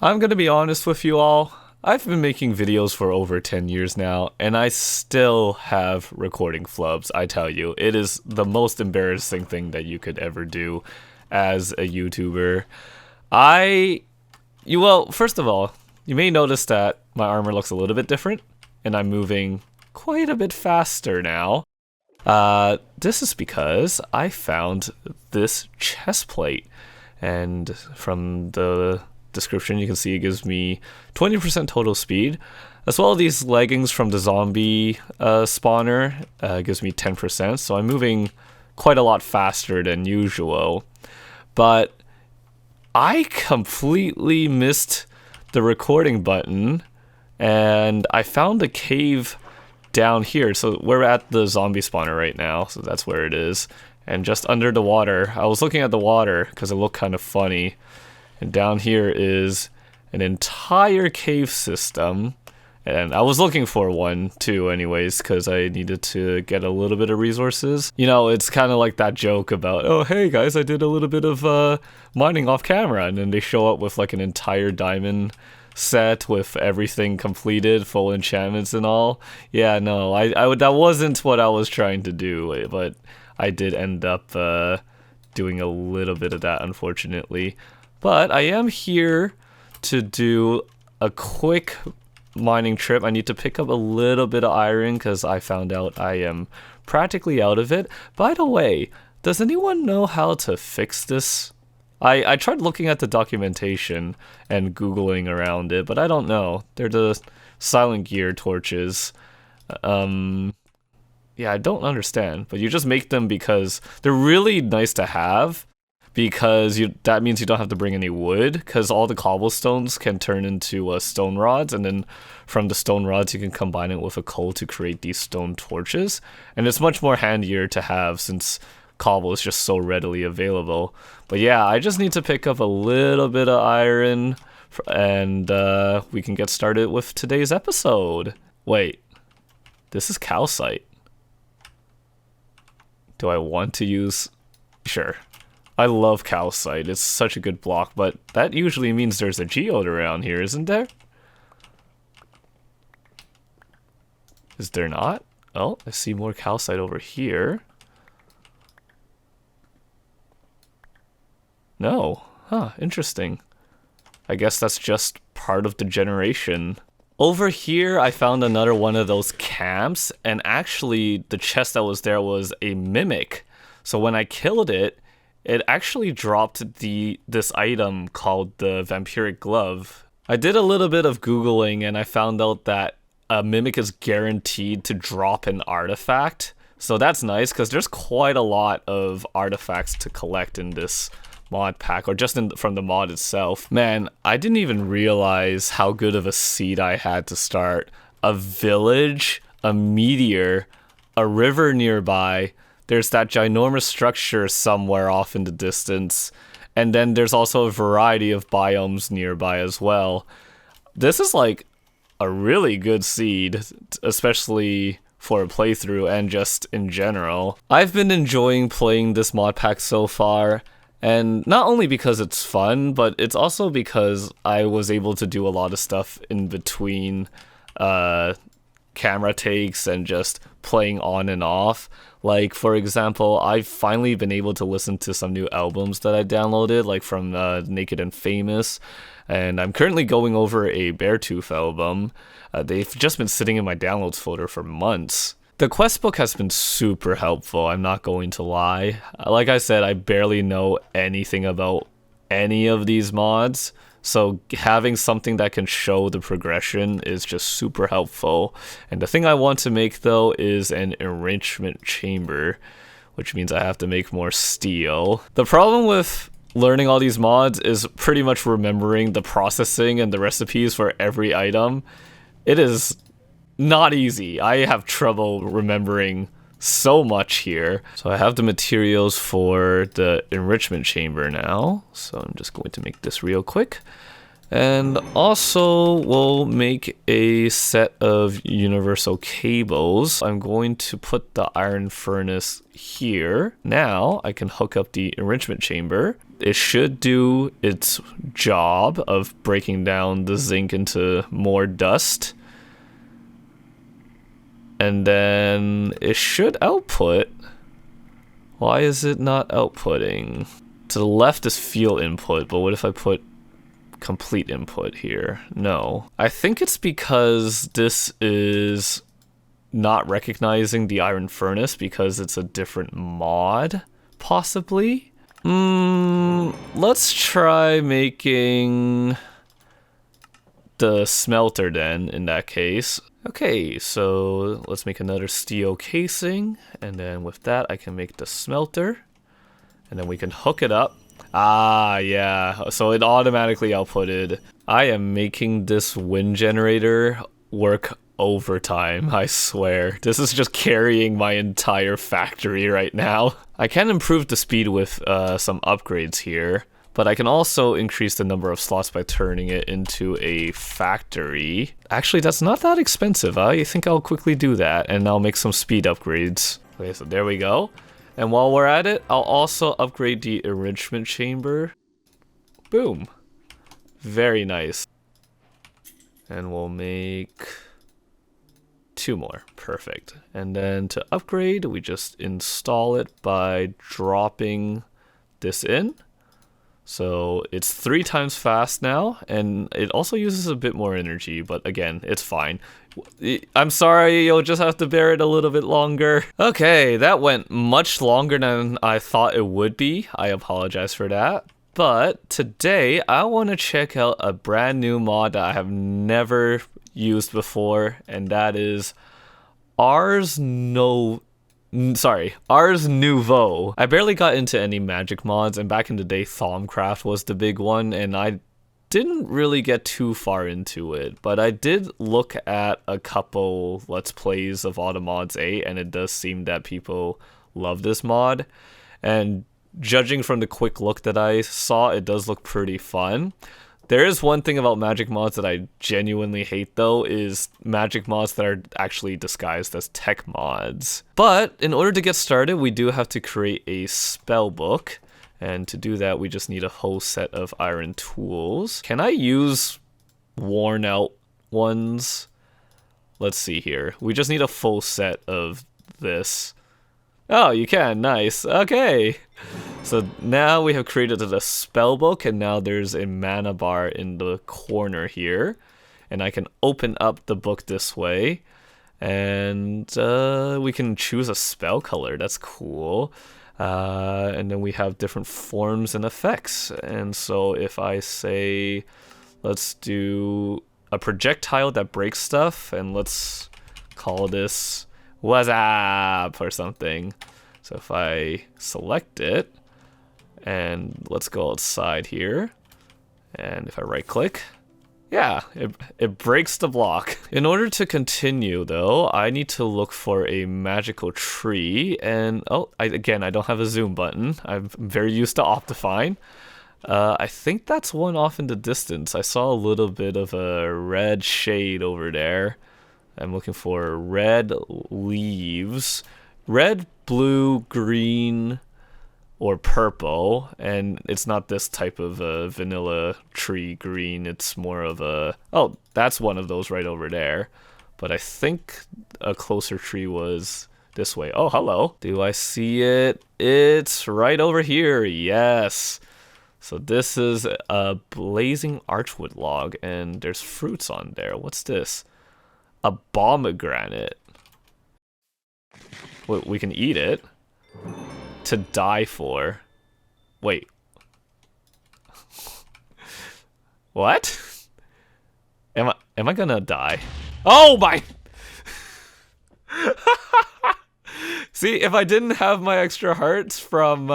I'm gonna be honest with you all. I've been making videos for over 10 years now, and I still have recording flubs, I tell you. It is the most embarrassing thing that you could ever do as a YouTuber. Well, first of all, you may notice that my armor looks a little bit different, and I'm moving quite a bit faster now. This is because I found this chest plate, and from the description you can see it gives me 20% total speed, as well as these leggings from the zombie spawner gives me 10%, so I'm moving quite a lot faster than usual. But I completely missed the recording button, and I found a cave down here. So we're at the zombie spawner right now, so that's where it is. And just under the water, I was looking at the water because it looked kind of funny. And down here is an entire cave system. And I was looking for one too anyways, because I needed to get a little bit of resources. You know, it's kind of like that joke about, oh hey guys, I did a little bit of mining off camera, and then they show up with like an entire diamond set with everything completed, full enchantments and all. Yeah, no, that wasn't what I was trying to do, but I did end up doing a little bit of that, unfortunately. But I am here to do a quick mining trip. I need to pick up a little bit of iron because I found out I am practically out of it. By the way, does anyone know how to fix this? I tried looking at the documentation and Googling around it, but I don't know. They're the silent gear torches. Yeah, I don't understand, but you just make them because they're really nice to have, because that means you don't have to bring any wood, because all the cobblestones can turn into stone rods, and then from the stone rods you can combine it with a coal to create these stone torches, and it's much more handier to have since cobble is just so readily available. But yeah, I just need to pick up a little bit of iron, and we can get started with today's episode. Wait, this is calcite. Do I want to use... Sure. I love calcite, it's such a good block, but that usually means there's a geode around here, isn't there? Is there not? Oh, I see more calcite over here. No. Huh, interesting. I guess that's just part of the generation. Over here, I found another one of those camps, and actually, the chest that was there was a mimic. So when I killed it, it actually dropped this item called the vampiric glove. I did a little bit of Googling, and I found out that a mimic is guaranteed to drop an artifact. So that's nice, because there's quite a lot of artifacts to collect in this mod pack, or just from the mod itself. Man, I didn't even realize how good of a seed I had to start. A village, a meteor, a river nearby, there's that ginormous structure somewhere off in the distance, and then there's also a variety of biomes nearby as well. This is like a really good seed, especially for a playthrough and just in general. I've been enjoying playing this mod pack so far, and not only because it's fun, but it's also because I was able to do a lot of stuff in between camera takes and just playing on and off. Like, for example, I've finally been able to listen to some new albums that I downloaded, like from Naked and Famous, and I'm currently going over a Beartooth album. They've just been sitting in my downloads folder for months. The quest book has been super helpful, I'm not going to lie. Like I said, I barely know anything about any of these mods, so having something that can show the progression is just super helpful. And the thing I want to make though is an enrichment chamber, which means I have to make more steel. The problem with learning all these mods is pretty much remembering the processing and the recipes for every item. It is not easy. I have trouble remembering so much here. So I have the materials for the enrichment chamber now. So I'm just going to make this real quick. And also, we'll make a set of universal cables. I'm going to put the iron furnace here. Now, I can hook up the enrichment chamber. It should do its job of breaking down the zinc into more dust. And then it should output. Why is it not outputting? To the left is fuel input, but what if I put complete input here? No. I think it's because this is not recognizing the iron furnace because it's a different mod, possibly. Let's try making the smelter then in that case. Okay, so let's make another steel casing, and then with that I can make the smelter, and then we can hook it up. Ah, yeah, so it automatically outputted. I am making this wind generator work overtime, I swear. This is just carrying my entire factory right now. I can improve the speed with some upgrades here, but I can also increase the number of slots by turning it into a factory. Actually, that's not that expensive. I think I'll quickly do that, and I'll make some speed upgrades. Okay, so there we go. And while we're at it, I'll also upgrade the enrichment chamber. Boom. Very nice. And we'll make 2 more. Perfect. And then to upgrade, we just install it by dropping this in. So it's 3 times fast now, and it also uses a bit more energy, but again, it's fine. I'm sorry, you'll just have to bear it a little bit longer. Okay, that went much longer than I thought it would be. I apologize for that. But today, I want to check out a brand new mod that I have never used before, and that is Ars Nouveau. I barely got into any magic mods, and back in the day, Thaumcraft was the big one, and I didn't really get too far into it, but I did look at a couple Let's Plays of Automods 8, and it does seem that people love this mod, and judging from the quick look that I saw, it does look pretty fun. There is one thing about magic mods that I genuinely hate though, is magic mods that are actually disguised as tech mods. But in order to get started, we do have to create a spell book. And to do that, we just need a whole set of iron tools. Can I use worn out ones? Let's see here. We just need a full set of this. Oh, you can, nice, okay. So now we have created a spell book, and now there's a mana bar in the corner here. And I can open up the book this way. And we can choose a spell color, that's cool. And then we have different forms and effects. And so if I say, let's do a projectile that breaks stuff, and let's call this What's Up or something. So if I select it, and let's go outside here, and if I right click, yeah, it breaks the block. In order to continue though, I need to look for a magical tree, and again, I don't have a zoom button. I'm very used to Optifine. I think that's one off in the distance. I saw a little bit of a red shade over there. I'm looking for red leaves. Red, blue, green, or purple, and it's not this type of vanilla tree green, it's more of a... Oh, that's one of those right over there. But I think a closer tree was this way. Oh, hello. Do I see it? It's right over here, yes. So this is a blazing archwood log, and there's fruits on there. What's this? A pomegranate. We can eat it. To die for. Wait. What? Am I gonna die? Oh my! See, if I didn't have my extra hearts from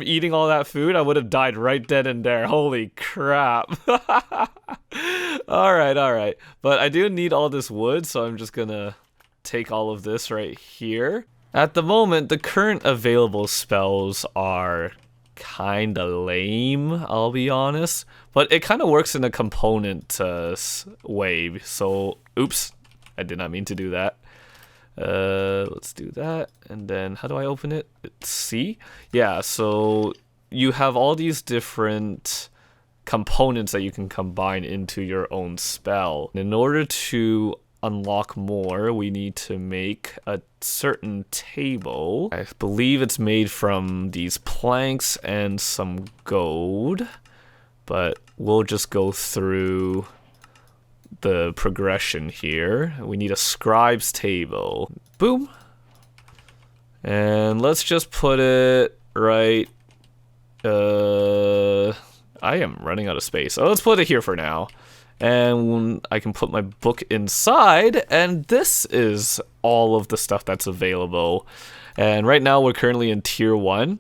eating all that food, I would have died right then and there. Holy crap. Alright. But I do need all this wood, so I'm just gonna take all of this right here. At the moment, the current available spells are kinda lame, I'll be honest. But it kind of works in a component way. So, oops, I did not mean to do that. Let's do that. And then how do I open it? It's C? Yeah, so you have all these different components that you can combine into your own spell. In order to unlock more, we need to make a certain table. I believe it's made from these planks and some gold, but we'll just go through the progression here. We need a scribe's table. Boom. And let's just put it right. I am running out of space. So let's put it here for now. And I can put my book inside, and this is all of the stuff that's available. And right now we're currently in tier 1.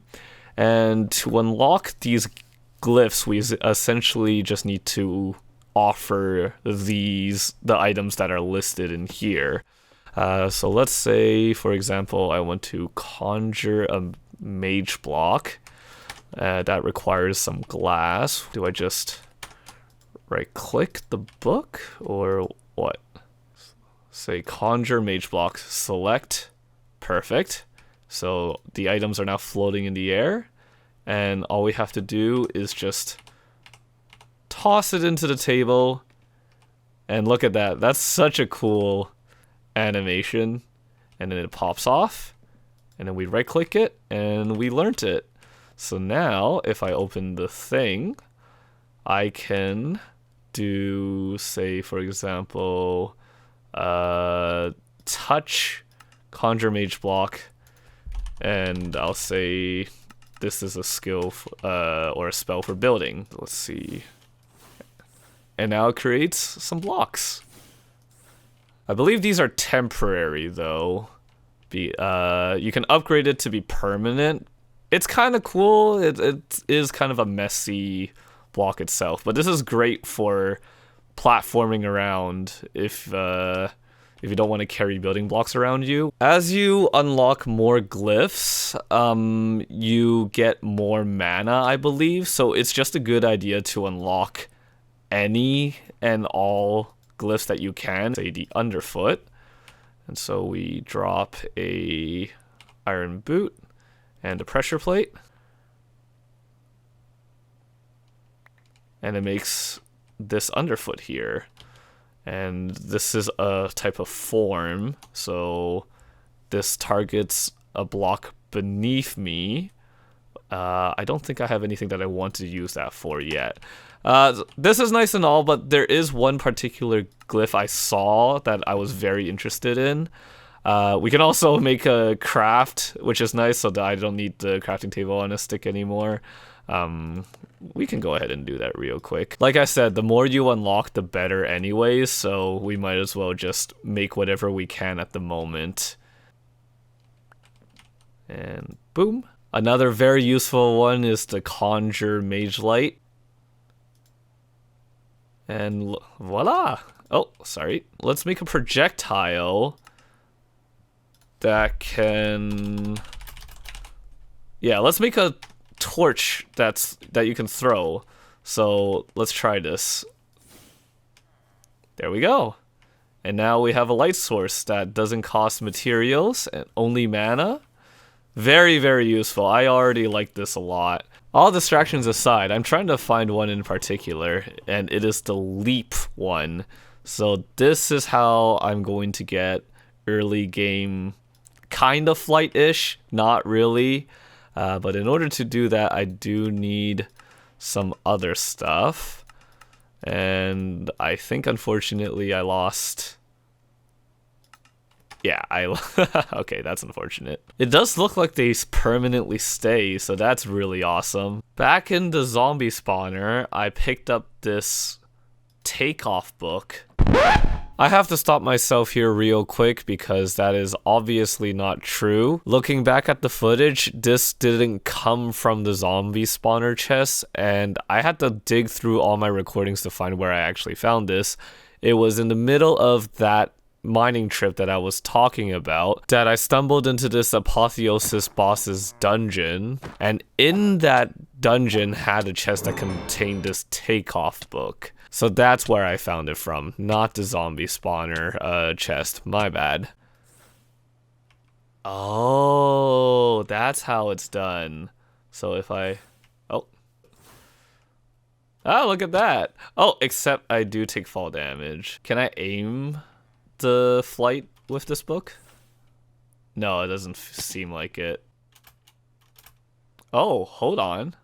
And to unlock these glyphs, we essentially just need to offer the items that are listed in here. So let's say, for example, I want to conjure a mage block. That requires some glass. Do I just right click the book or what? Say conjure mage block, select, perfect. So the items are now floating in the air, and all we have to do is just toss it into the table, and look at that. That's such a cool animation. And then it pops off, and then we right click it, and we learnt it. So now if I open the thing, I can do, say, for example, touch conjure mage block, and I'll say this is a skill or a spell for building. Let's see. And now it creates some blocks. I believe these are temporary though. You can upgrade it to be permanent. It's kind of cool. It is kind of a messy block itself, but this is great for platforming around if you don't want to carry building blocks around you. As you unlock more glyphs, you get more mana, I believe, so it's just a good idea to unlock any and all glyphs that you can. Say the underfoot, and so we drop a iron boot and a pressure plate, and it makes this underfoot here. And this is a type of form, so this targets a block beneath me. I don't think I have anything that I want to use that for yet. This is nice and all, but there is one particular glyph I saw that I was very interested in. We can also make a craft, which is nice, so that I don't need the crafting table on a stick anymore. We can go ahead and do that real quick. Like I said, the more you unlock, the better anyways, so we might as well just make whatever we can at the moment. And boom. Another very useful one is the conjure mage light. And voila! Oh, sorry. Let's make a projectile that can... Yeah, let's make a torch that you can throw. So let's try this. There we go. And now we have a light source that doesn't cost materials and only mana. Very, very useful. I already like this a lot. All distractions aside, I'm trying to find one in particular, and it is the leap one. So this is how I'm going to get early game kind of flight-ish, not really. But in order to do that, I do need some other stuff. And I think, unfortunately, I lost... Yeah, okay, that's unfortunate. It does look like they permanently stay, so that's really awesome. Back in the zombie spawner, I picked up this takeoff book. I have to stop myself here real quick because that is obviously not true. Looking back at the footage, this didn't come from the zombie spawner chest, and I had to dig through all my recordings to find where I actually found this. It was in the middle of that mining trip that I was talking about that I stumbled into this apotheosis boss's dungeon, and in that dungeon had a chest that contained this takeoff book. So that's where I found it from, not the zombie spawner chest. My bad. Oh, that's how it's done. So if I... Oh. Oh, look at that. Oh, except I do take fall damage. Can I aim the flight with this book? No, it doesn't seem like it. Oh, hold on.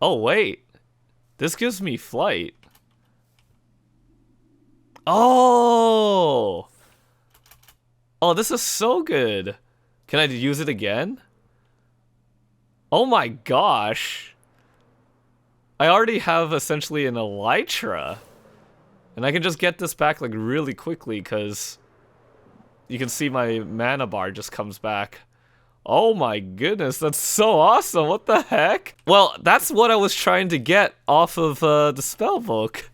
Oh, wait. This gives me flight. Oh! Oh, this is so good. Can I use it again? Oh my gosh. I already have essentially an elytra. And I can just get this back like really quickly because you can see my mana bar just comes back. Oh my goodness, that's so awesome. What the heck? Well, that's what I was trying to get off of the spell book.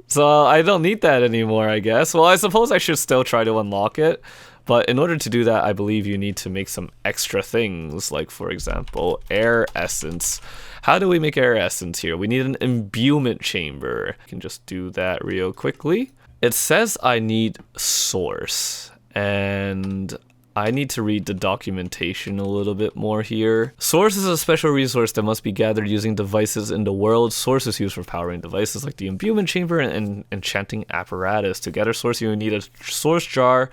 So I don't need that anymore, I guess. Well, I suppose I should still try to unlock it. But in order to do that, I believe you need to make some extra things. Like, for example, air essence. How do we make air essence here? We need an imbuement chamber. I can just do that real quickly. It says I need source. And I need to read the documentation a little bit more here. Source is a special resource that must be gathered using devices in the world. Source is used for powering devices like the imbuement chamber and enchanting apparatus. To gather source, you need a source jar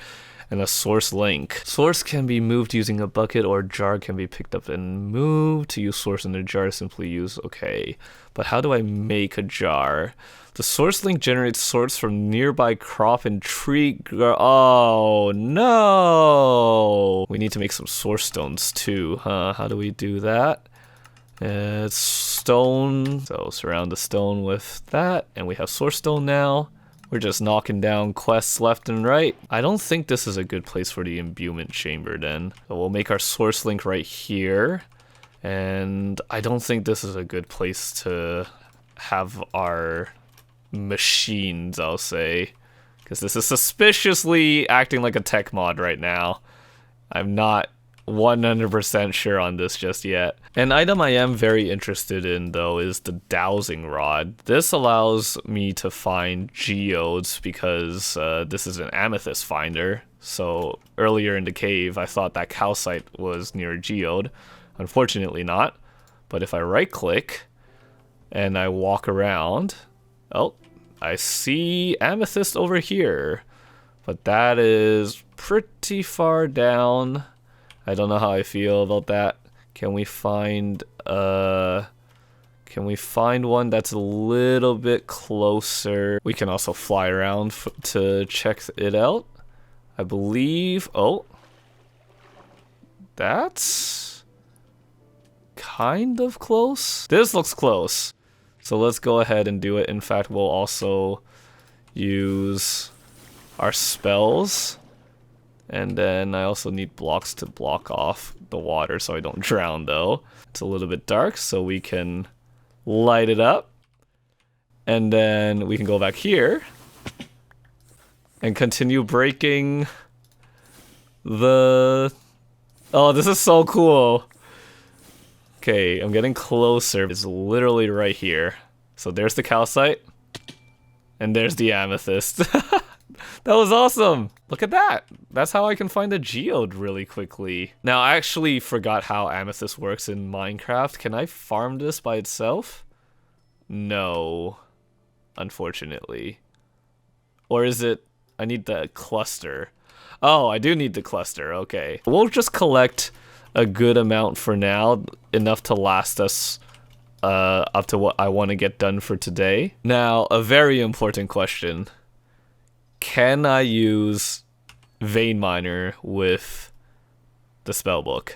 and a source link. Source can be moved using a bucket, or jar can be picked up and moved. To use source in a jar, simply use okay. But how do I make a jar? The source link generates source from nearby crop and tree. Oh no! We need to make some source stones too, huh? How do we do that? It's stone. So surround the stone with that, and we have source stone now. We're just knocking down quests left and right. I don't think this is a good place for the imbuement chamber then. So we'll make our source link right here. And I don't think this is a good place to have our machines, I'll say. Because this is suspiciously acting like a tech mod right now. I'm not 100% sure on this just yet. An item I am very interested in though is the dowsing rod. This allows me to find geodes because this is an amethyst finder. So earlier in the cave I thought that calcite was near a geode. Unfortunately not. But if I right click and I walk around, oh, I see amethyst over here. But that is pretty far down. I don't know how I feel about that. Can we find one that's a little bit closer? We can also fly around to check it out. I believe, oh, that's kind of close. This looks close. So let's go ahead and do it. In fact, we'll also use our spells. And then I also need blocks to block off the water so I don't drown though. It's a little bit dark, so we can light it up. And then we can go back here and continue breaking the... Oh, this is so cool. Okay, I'm getting closer. It's literally right here. So there's the calcite. And there's the amethyst. That was awesome. Look at that. That's how I can find a geode really quickly. Now, I actually forgot how amethyst works in Minecraft. Can I farm this by itself? No, unfortunately. Or is it, I need the cluster. Oh, I do need the cluster, okay. We'll just collect a good amount for now, enough to last us up to what I want to get done for today. Now, a very important question. Can I use Vein Miner with the spellbook?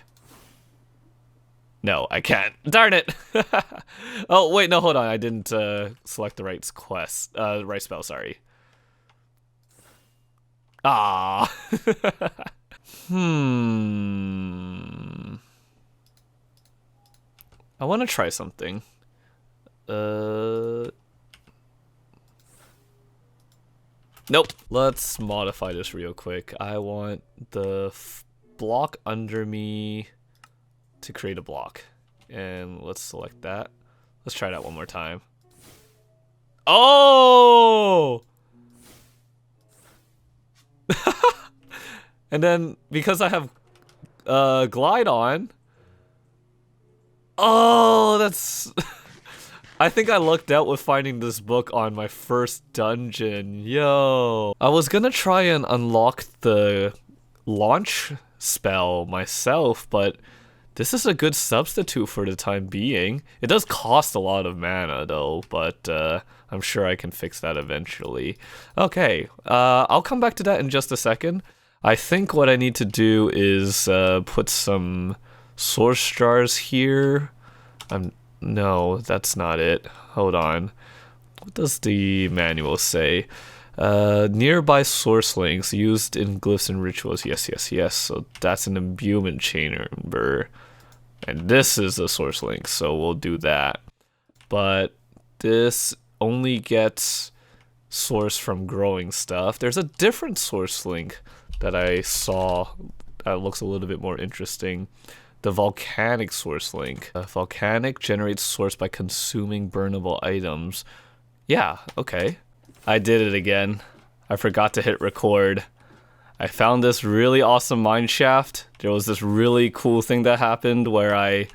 No, I can't. Darn it! Oh, wait, no, hold on. I didn't select the right quest, right spell, sorry. Ah. I want to try something. Nope. Let's modify this real quick. I want the block under me to create a block. And let's select that. Let's try that one more time. Oh! And then because I have glide on. Oh, that's I think I lucked out with finding this book on my first dungeon. Yo. I was gonna try and unlock the launch spell myself, but this is a good substitute for the time being. It does cost a lot of mana though, but I'm sure I can fix that eventually. Okay, I'll come back to that in just a second. I think what I need to do is put some source jars here. No, that's not it. Hold on. What does the manual say? Nearby source links used in glyphs and rituals. Yes, yes, yes. So that's an imbuement chamber. And this is a source link, so we'll do that. But this only gets source from growing stuff. There's a different source link that I saw that looks a little bit more interesting. The volcanic source link. Volcanic generates source by consuming burnable items. Yeah, okay. I did it again. I forgot to hit record. I found this really awesome mine shaft. There was this really cool thing that happened where I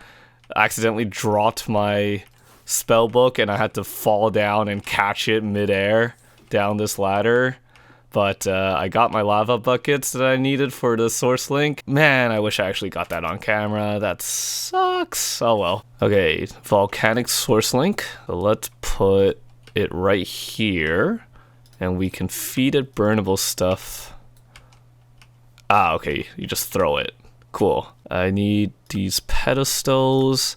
accidentally dropped my spell book and I had to fall down and catch it midair down this ladder. But I got my lava buckets that I needed for the source link. Man, I wish I actually got that on camera. That sucks. Oh well. Okay, volcanic source link. Let's put it right here. And we can feed it burnable stuff. Ah, okay. You just throw it. Cool. I need these pedestals.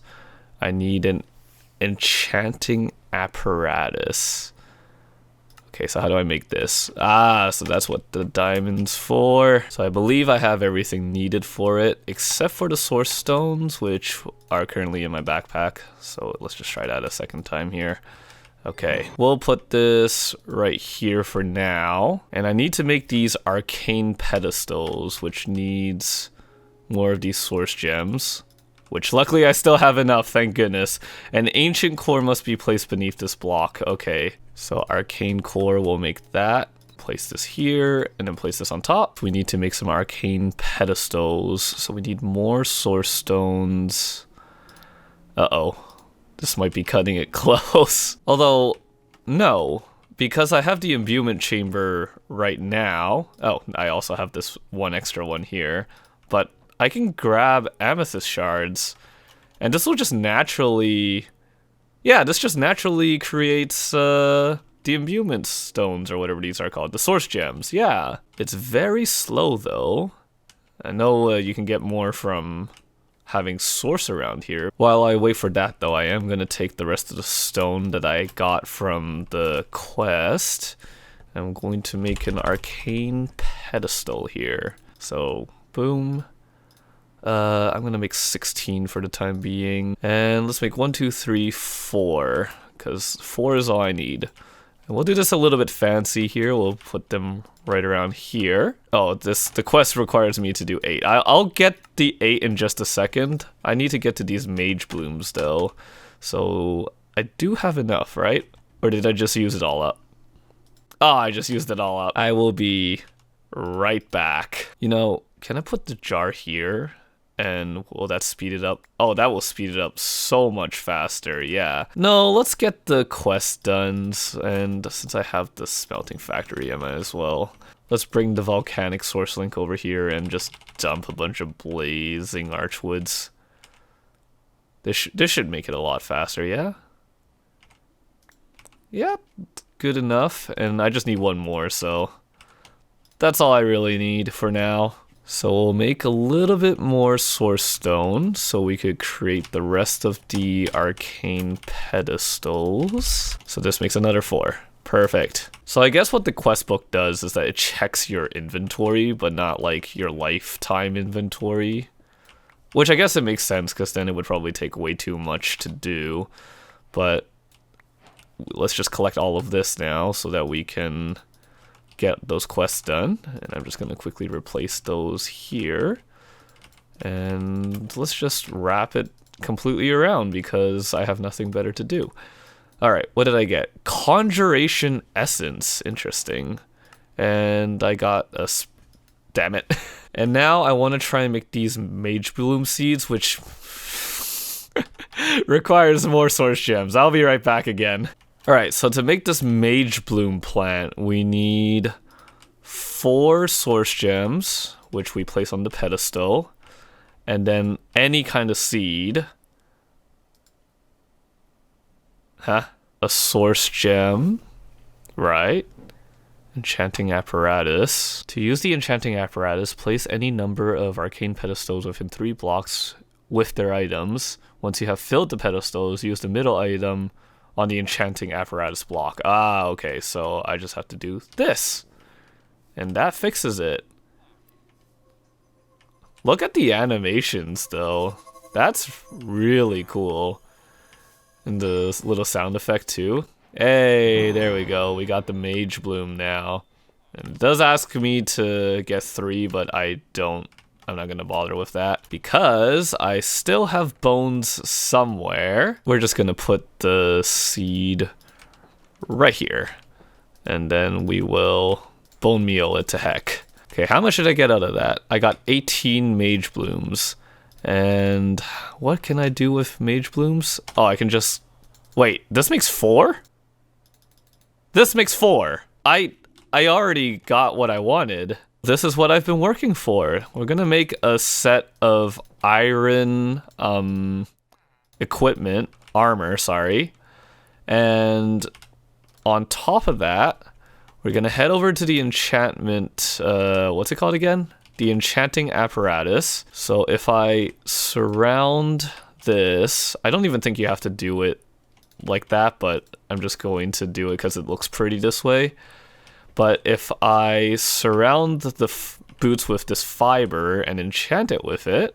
I need an enchanting apparatus. Okay, so how do I make this? Ah, so that's what the diamond's for. So I believe I have everything needed for it, except for the source stones, which are currently in my backpack. So let's just try that a second time here. Okay, we'll put this right here for now. And I need to make these arcane pedestals, which needs more of these source gems. Which luckily I still have enough, thank goodness. An ancient core must be placed beneath this block. Okay, so arcane core, we'll make that. Place this here, and then place this on top. We need to make some arcane pedestals, so we need more source stones. Uh-oh. This might be cutting it close. Although, no, because I have the imbuement chamber right now. Oh, I also have this one extra one here. But I can grab amethyst shards, and this will just naturally... Yeah, this just naturally creates the imbuement stones, or whatever these are called. The source gems, yeah. It's very slow, though. I know you can get more from having source around here. While I wait for that, though, I am going to take the rest of the stone that I got from the quest. I'm going to make an arcane pedestal here. So, boom. I'm gonna make 16 for the time being. And let's make 1, 2, 3, 4. Because 4 is all I need. And we'll do this a little bit fancy here. We'll put them right around here. Oh, the quest requires me to do 8. I'll get the 8 in just a second. I need to get to these mage blooms though. So I do have enough, right? Or did I just use it all up? Oh, I just used it all up. I will be right back. You know, can I put the jar here? And will that speed it up? Oh, that will speed it up so much faster, yeah. No, let's get the quest done, and since I have the smelting factory, I might as well. Let's bring the volcanic source link over here and just dump a bunch of blazing archwoods. This should make it a lot faster, yeah? Yep, good enough, and I just need one more, so that's all I really need for now. So we'll make a little bit more source stone so we could create the rest of the arcane pedestals. So this makes another 4. Perfect. So I guess what the quest book does is that it checks your inventory, but not like your lifetime inventory. Which I guess it makes sense because then it would probably take way too much to do. But let's just collect all of this now so that we can get those quests done. And I'm just going to quickly replace those here. And let's just wrap it completely around because I have nothing better to do. All right, what did I get? Conjuration Essence. Interesting. And I got a... Damn it. And now I want to try and make these Mage Bloom seeds, which requires more source gems. I'll be right back again. All right, so to make this Mage Bloom plant, we need 4 source gems, which we place on the pedestal, and then any kind of seed. Huh? A source gem, right? Enchanting apparatus. To use the enchanting apparatus, place any number of arcane pedestals within 3 blocks with their items. Once you have filled the pedestals, use the middle item on the enchanting apparatus block. Ah, okay, so I just have to do this. And that fixes it. Look at the animations, though. That's really cool. And the little sound effect, too. Hey, there we go. We got the Mage Bloom now. And it does ask me to get 3, but I'm not gonna bother with that because I still have bones somewhere. We're just gonna put the seed right here. And then we will bone meal it to heck. Okay, how much did I get out of that? I got 18 Mage Blooms. And what can I do with Mage Blooms? Oh, I can just... Wait, this makes 4? This makes 4. I already got what I wanted. This is what I've been working for. We're gonna make a set of iron equipment, armor, sorry. And on top of that, we're gonna head over to the enchantment, what's it called again? The enchanting apparatus. So if I surround this, I don't even think you have to do it like that, but I'm just going to do it because it looks pretty this way. But if I surround the boots with this fiber and enchant it with it,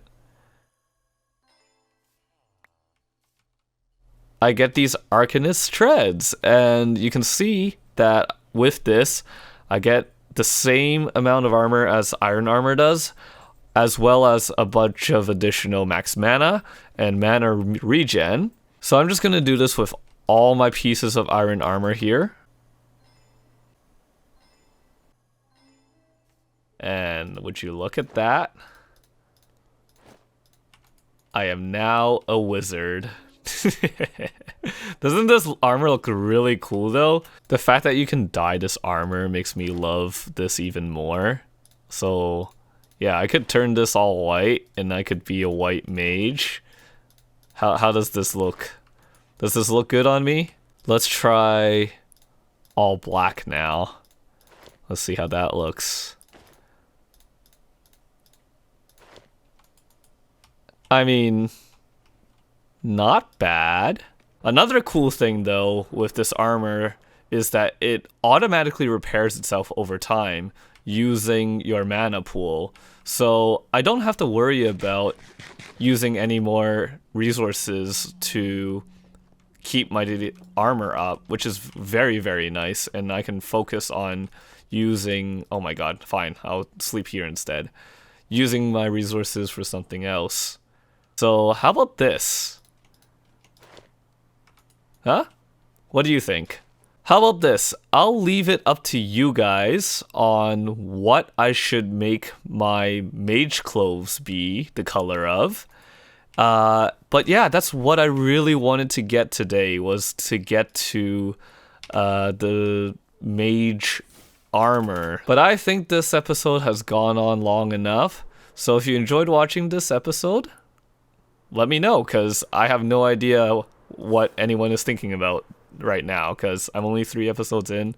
I get these Arcanist treads. And you can see that with this, I get the same amount of armor as iron armor does, as well as a bunch of additional max mana and mana regen. So I'm just going to do this with all my pieces of iron armor here. And would you look at that? I am now a wizard. Doesn't this armor look really cool though? The fact that you can dye this armor makes me love this even more. So yeah, I could turn this all white and I could be a white mage. How does this look? Does this look good on me? Let's try all black now. Let's see how that looks. I mean, not bad. Another cool thing though with this armor is that it automatically repairs itself over time using your mana pool. So I don't have to worry about using any more resources to keep my armor up, which is very, very nice. And I can focus on using, oh my god, fine, I'll sleep here instead. Using my resources for something else. So how about this? Huh? What do you think? How about this? I'll leave it up to you guys on what I should make my mage clothes be the color of. But yeah, that's what I really wanted to get today, was to get to the mage armor. But I think this episode has gone on long enough. So if you enjoyed watching this episode, let me know, because I have no idea what anyone is thinking about right now, because I'm only 3 episodes in.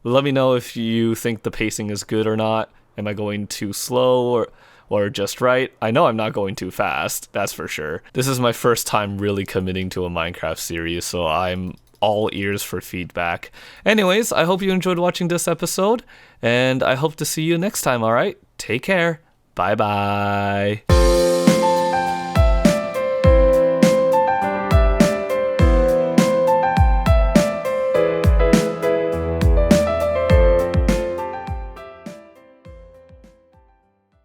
Let me know if you think the pacing is good or not. Am I going too slow or just right? I know I'm not going too fast, that's for sure. This is my first time really committing to a Minecraft series, so I'm all ears for feedback. Anyways, I hope you enjoyed watching this episode, and I hope to see you next time, alright? Take care. Bye-bye.